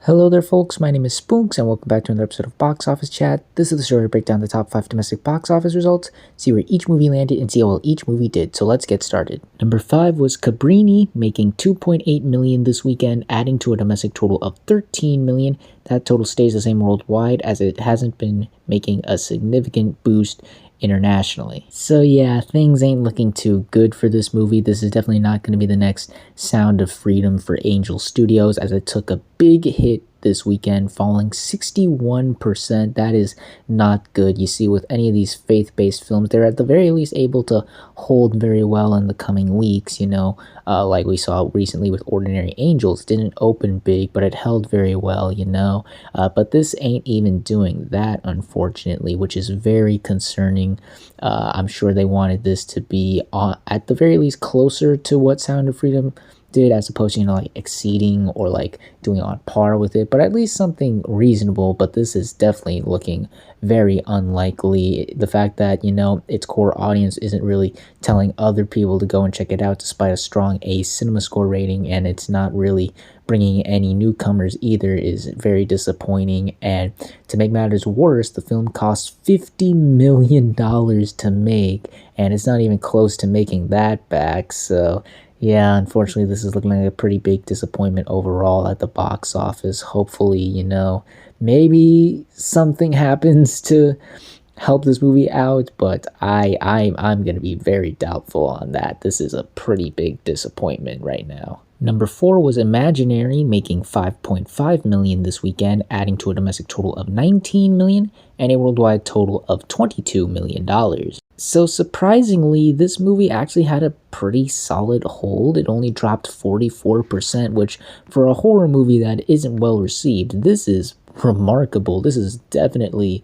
Hello there folks, my name is Spoonks and welcome back to another episode of Box Office Chat. This is the show where we break down the top 5 domestic box office results, see where each movie landed, and see how well each movie did, so let's get started. Number 5 was Cabrini, making $2.8 million this weekend, adding to a domestic total of $13 million. That total stays the same worldwide as it hasn't been making a significant boost internationally. So yeah, things ain't looking too good for this movie. This is definitely not going to be the next Sound of Freedom for Angel Studios, as it took a big hit this weekend, falling 61%. That is not good. You see, with any of these faith-based films, they're at the very least able to hold very well in the coming weeks, like we saw recently with Ordinary Angels. Didn't open big, but it held very well, but this ain't even doing that, unfortunately, which is very concerning. I'm sure they wanted this to be at the very least closer to what Sound of Freedom did, as opposed to like exceeding or like doing on par with it, but at least something reasonable. But this is definitely looking very unlikely. The fact that its core audience isn't really telling other people to go and check it out, despite a strong A Cinema Score rating, and it's not really bringing any newcomers either, is very disappointing. And to make matters worse, the film cost $50 million to make, and it's not even close to making that back. So yeah, unfortunately, this is looking like a pretty big disappointment overall at the box office. Hopefully, maybe something happens to help this movie out, but I'm gonna be very doubtful on that. This is a pretty big disappointment right now. Number 4 was Imaginary, making $5.5 million this weekend, adding to a domestic total of $19 million and a worldwide total of $22 million. So surprisingly, this movie actually had a pretty solid hold. It only dropped 44%, which for a horror movie that isn't well received, this is remarkable. This is definitely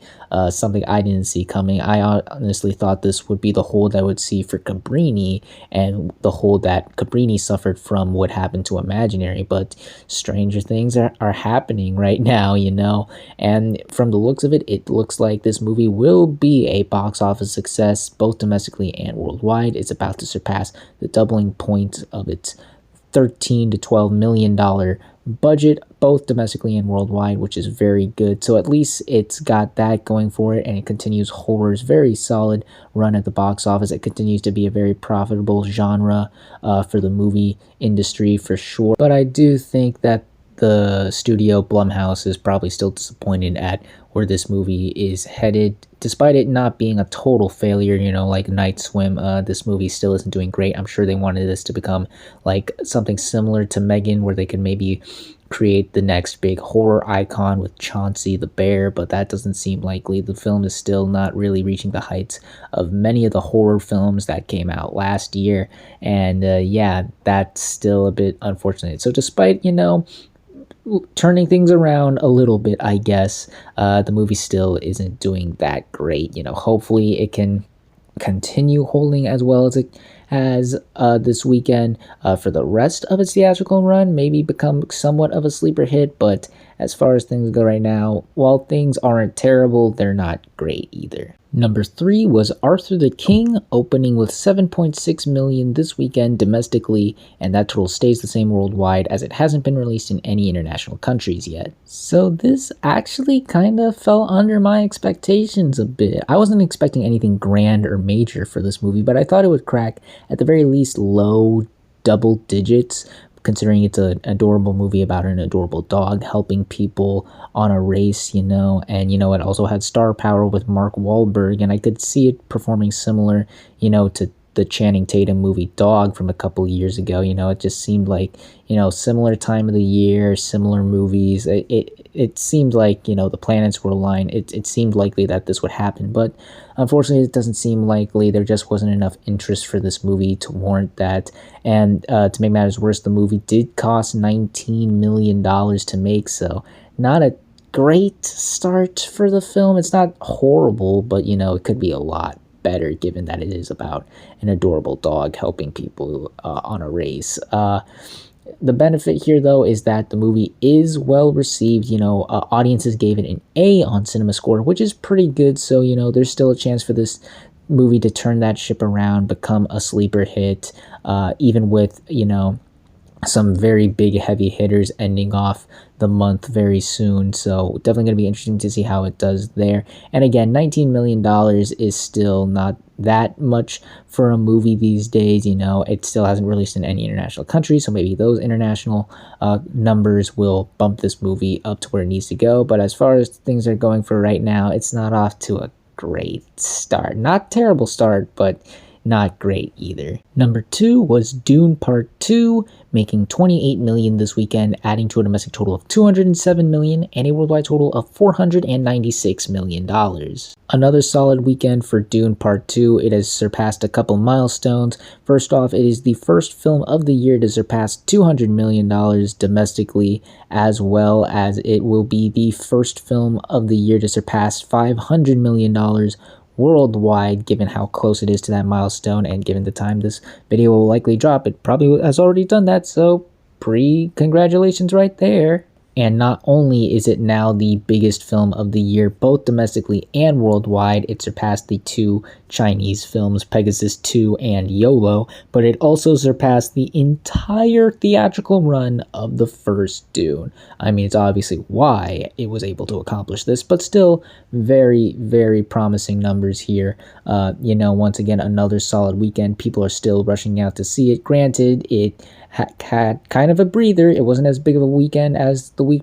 something I didn't see coming. I honestly thought this would be the hold I would see for Cabrini, and the hold that Cabrini suffered from what happened to Imaginary, but stranger things are happening right now, and from the looks of it, it looks like this movie will be a box office success, both domestically and worldwide. It's about to surpass the doubling point of its $13 to $12 million budget, both domestically and worldwide, which is very good. So at least it's got that going for it, and it continues horror's very solid run at the box office. It continues to be a very profitable genre for the movie industry for sure. But I do think that the studio Blumhouse is probably still disappointed at where this movie is headed, despite it not being a total failure, like Night Swim. This movie still isn't doing great. I'm sure they wanted this to become like something similar to Megan, where they could maybe create the next big horror icon with Chauncey the Bear, but that doesn't seem likely. The film is still not really reaching the heights of many of the horror films that came out last year, and yeah, that's still a bit unfortunate. So despite, turning things around a little bit, I guess, the movie still isn't doing that great. Hopefully it can continue holding as well as it has this weekend for the rest of its theatrical run, maybe become somewhat of a sleeper hit. But as far as things go right now, while things aren't terrible, they're not great either. Number 3 was Arthur the King, opening with $7.6 million this weekend domestically, and that total stays the same worldwide as it hasn't been released in any international countries yet. So this actually kind of fell under my expectations a bit. I wasn't expecting anything grand or major for this movie, but I thought it would crack at the very least low double digits, considering it's an adorable movie about an adorable dog helping people on a race, and it also had star power with Mark Wahlberg, and I could see it performing similar, to the Channing Tatum movie Dog from a couple years ago. It just seemed like, similar time of the year, similar movies. It seemed like, the planets were aligned. It seemed likely that this would happen, but unfortunately it doesn't seem likely. There just wasn't enough interest for this movie to warrant that. And to make matters worse, the movie did cost $19 million to make, so not a great start for the film. It's not horrible, but it could be a lot better, given that it is about an adorable dog helping people on a race. The benefit here, though, is that the movie is well received. Audiences gave it an A on Cinema Score, which is pretty good. So, there's still a chance for this movie to turn that ship around, become a sleeper hit, even with, some very big heavy hitters ending off the month very soon, so definitely going to be interesting to see how it does there. And again, $19 million is still not that much for a movie these days. You know, it still hasn't released in any international country, so maybe those international numbers will bump this movie up to where it needs to go. But as far as things are going for right now, it's not off to a great start. Not terrible start, but not great either. Number 2 was Dune Part 2, making $28 million this weekend, adding to a domestic total of $207 million and a worldwide total of $496 million. Another solid weekend for Dune Part 2. It has surpassed a couple milestones. First off, it is the first film of the year to surpass $200 million domestically, as well as it will be the first film of the year to surpass $500 million worldwide, given how close it is to that milestone and given the time this video will likely drop. It probably has already done that, so congratulations right there. And not only is it now the biggest film of the year, both domestically and worldwide, it surpassed the two Chinese films, Pegasus 2 and YOLO, but it also surpassed the entire theatrical run of the first Dune. I mean, it's obviously why it was able to accomplish this, but still very, very promising numbers here. You know, once again, another solid weekend. People are still rushing out to see it. Granted, it had kind of a breather. It wasn't as big of a weekend as the week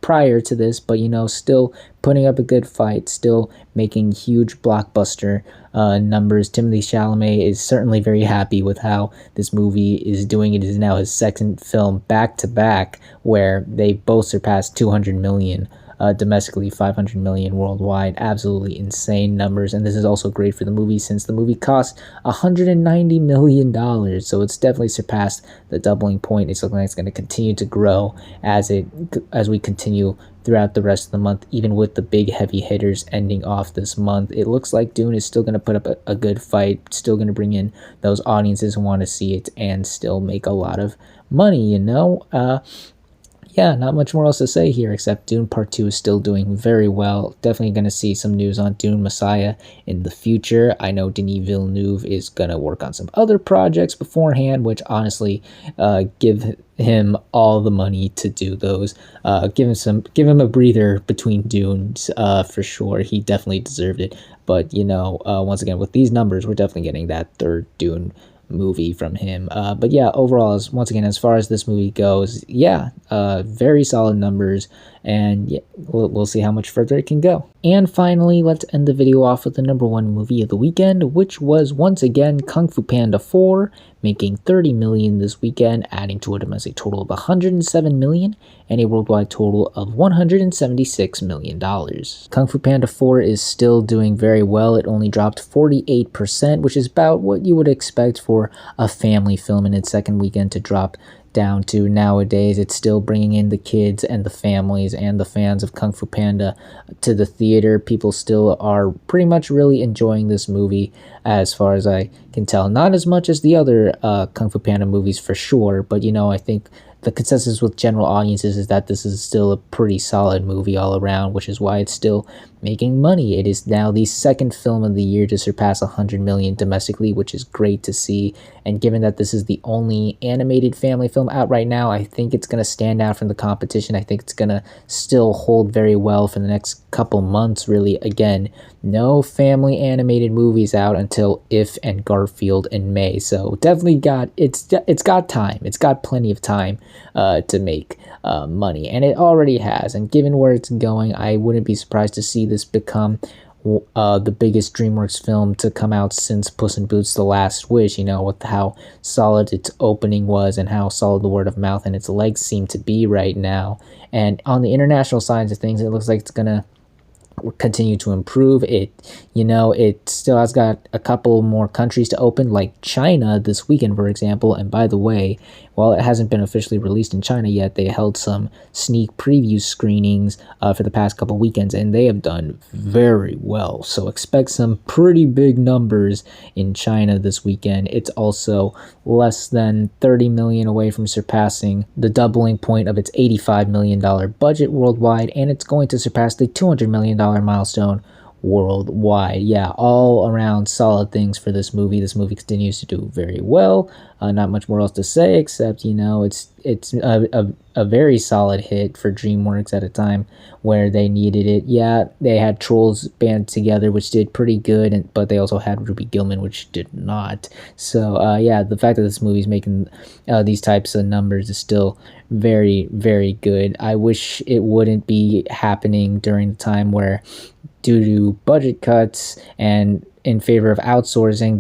prior to this, but you know, still putting up a good fight, still making huge blockbuster numbers. Timothée Chalamet is certainly very happy with how this movie is doing. It is now his second film back to back where they both surpassed 200 million. Domestically, 500 million worldwide. Absolutely insane numbers, and this is also great for the movie since the movie cost $190 million, so it's definitely surpassed the doubling point. It's looking like it's going to continue to grow as we continue throughout the rest of the month, even with the big heavy hitters ending off this month. It looks like Dune is still going to put up a good fight, still going to bring in those audiences who want to see it, and still make a lot of money, you know? Yeah, not much more else to say here except Dune Part 2 is still doing very well. Definitely going to see some news on Dune Messiah in the future. I know Denis Villeneuve is going to work on some other projects beforehand, which honestly give him all the money to do those. Give him a breather between Dunes for sure. He definitely deserved it. But, you know, once again, with these numbers, we're definitely getting that third Dune movie from him. But yeah, overall, once again, as far as this movie goes, yeah, very solid numbers, and yeah, we'll see how much further it can go. And finally, let's end the video off with the number 1 movie of the weekend, which was once again Kung Fu Panda 4, making $30 million this weekend, adding to a domestic total of $107 million and a worldwide total of $176 million. Kung Fu Panda 4 is still doing very well. It only dropped 48%, which is about what you would expect for a family film in its second weekend to drop down to nowadays. It's still bringing in the kids and the families and the fans of Kung Fu Panda to the theater. People still are pretty much really enjoying this movie as far as I can tell. Not as much as the other Kung Fu Panda movies for sure, but you know, I think the consensus with general audiences is that this is still a pretty solid movie all around, which is why it's still making money. It is now the second film of the year to surpass 100 million domestically, which is great to see. And given that this is the only animated family film out right now, I think it's going to stand out from the competition. I think it's going to still hold very well for the next couple months, really. Again, no family animated movies out until If and Garfield in May. So definitely it's got time. It's got plenty of time to make money, and it already has. And given where it's going, I wouldn't be surprised to see this become the biggest DreamWorks film to come out since Puss in Boots: The Last Wish, you know, with how solid its opening was and how solid the word of mouth and its legs seem to be right now. And on the international sides of things, it looks like it's gonna continue to improve. It still has got a couple more countries to open, like China this weekend, for example. And by the way, while it hasn't been officially released in China yet, they held some sneak preview screenings for the past couple weekends, and they have done very well. So expect some pretty big numbers in China this weekend. It's also less than 30 million away from surpassing the doubling point of its $85 million budget worldwide, and it's going to surpass the $200 million milestone worldwide. Yeah, all around solid things for this movie. This movie continues to do very well. Not much more else to say except, you know, it's it's a very solid hit for DreamWorks at a time where they needed it. Yeah, they had Trolls band together, which did pretty good, but they also had Ruby Gillman, which did not. So yeah, the fact that this movie's making these types of numbers is still very, very good. I wish it wouldn't be happening during the time where, due to budget cuts and in favor of outsourcing,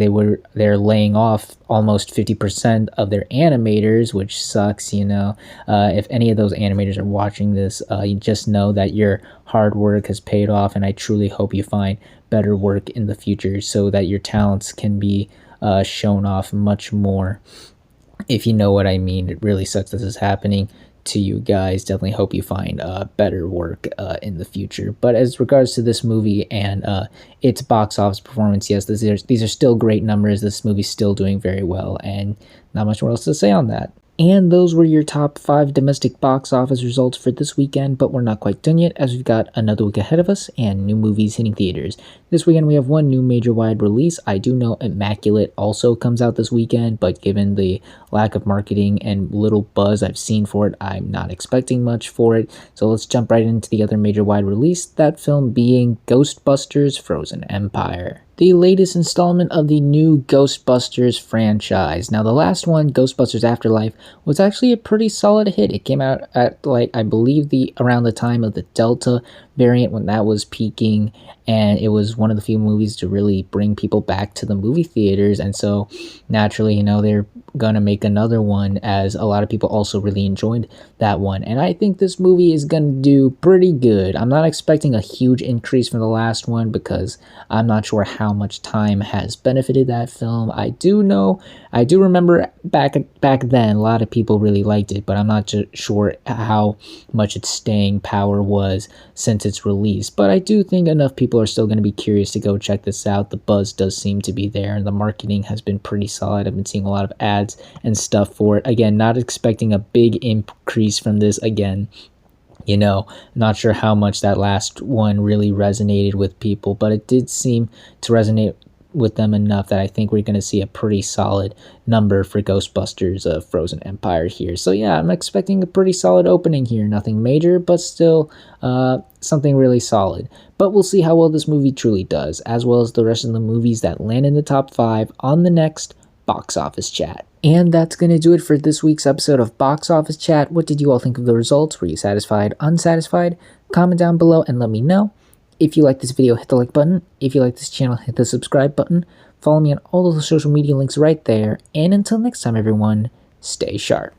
they're laying off almost 50% of their animators, which sucks. If any of those animators are watching this, you just know that your hard work has paid off, and I truly hope you find better work in the future so that your talents can be shown off much more, if you know what I mean. It really sucks this is happening to you guys. Definitely hope you find better work in the future. But as regards to this movie and its box office performance, yes, these are still great numbers. This movie's still doing very well, and not much more else to say on that. And those were your top 5 domestic box office results for this weekend, but we're not quite done yet, as we've got another week ahead of us and new movies hitting theaters. This weekend we have one new major wide release. I do know Immaculate also comes out this weekend, but given the lack of marketing and little buzz I've seen for it, I'm not expecting much for it. So let's jump right into the other major wide release, that film being Ghostbusters: Frozen Empire, the latest installment of the new Ghostbusters franchise. Now, the last one, Ghostbusters Afterlife, was actually a pretty solid hit. It came out at, I believe, around the time of the Delta variant, when that was peaking, and it was one of the few movies to really bring people back to the movie theaters. And so naturally, they're gonna make another one, as a lot of people also really enjoyed that one, and I think this movie is gonna do pretty good. I'm not expecting a huge increase from the last one, because I'm not sure how much time has benefited that film. I do remember back then a lot of people really liked it, but I'm not sure how much its staying power was since its release. But I do think enough people are still going to be curious to go check this out. The buzz does seem to be there, and the marketing has been pretty solid. I've been seeing a lot of ads and stuff for it. Again, not expecting a big increase from this again. Not sure how much that last one really resonated with people, but it did seem to resonate with them enough that I think we're going to see a pretty solid number for Ghostbusters Frozen Empire here. So yeah, I'm expecting a pretty solid opening here. Nothing major, but still something really solid. But we'll see how well this movie truly does, as well as the rest of the movies that land in the top 5 on the next Box Office Chat. And that's going to do it for this week's episode of Box Office Chat. What did you all think of the results? Were you satisfied, unsatisfied? Comment down below and let me know. If you like this video, hit the like button. If you like this channel, hit the subscribe button. Follow me on all of the social media links right there. And until next time, everyone, stay sharp.